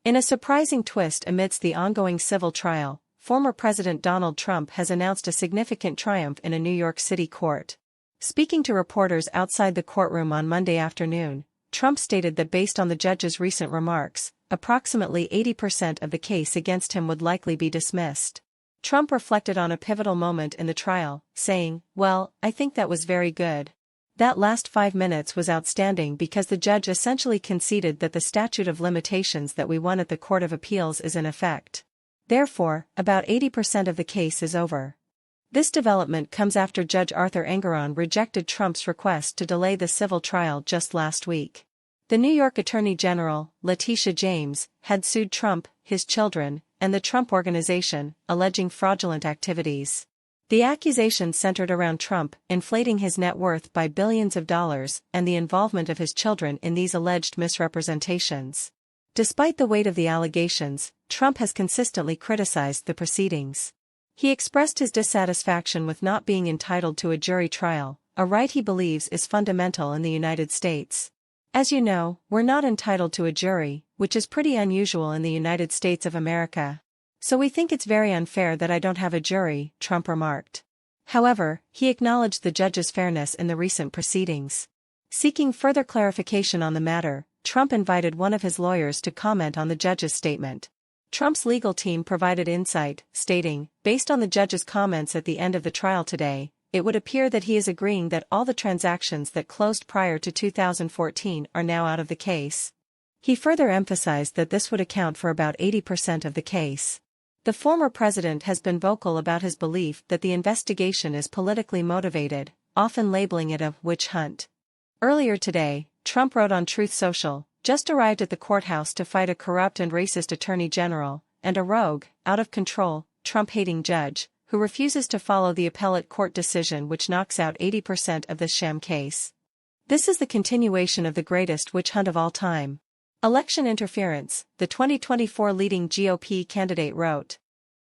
In a surprising twist amidst the ongoing civil trial, former President Donald Trump has announced a significant triumph in a New York City court. Speaking to reporters outside the courtroom on Monday afternoon, Trump stated that based on the judge's recent remarks, approximately 80% of the case against him would likely be dismissed. Trump reflected on a pivotal moment in the trial, saying, "Well, I think that was very good. That last 5 minutes was outstanding because the judge essentially conceded that the statute of limitations that we won at the Court of Appeals is in effect. Therefore, about 80% of the case is over." This development comes after Judge Arthur Engoron rejected Trump's request to delay the civil trial just last week. The New York Attorney General, Letitia James, had sued Trump, his children, and the Trump Organization, alleging fraudulent activities. The accusations centered around Trump inflating his net worth by billions of dollars and the involvement of his children in these alleged misrepresentations. Despite the weight of the allegations, Trump has consistently criticized the proceedings. He expressed his dissatisfaction with not being entitled to a jury trial, a right he believes is fundamental in the United States. "As you know, we're not entitled to a jury, which is pretty unusual in the United States of America. So we think it's very unfair that I don't have a jury," Trump remarked. However, he acknowledged the judge's fairness in the recent proceedings. Seeking further clarification on the matter, Trump invited one of his lawyers to comment on the judge's statement. Trump's legal team provided insight, stating, "Based on the judge's comments at the end of the trial today, it would appear that he is agreeing that all the transactions that closed prior to 2014 are now out of the case." He further emphasized that this would account for about 80% of the case. The former president has been vocal about his belief that the investigation is politically motivated, often labeling it a witch hunt. Earlier today, Trump wrote on Truth Social, "Just arrived at the courthouse to fight a corrupt and racist attorney general, and a rogue, out-of-control, Trump-hating judge, who refuses to follow the appellate court decision which knocks out 80% of this sham case. This is the continuation of the greatest witch hunt of all time." Election interference, the 2024 leading GOP candidate wrote.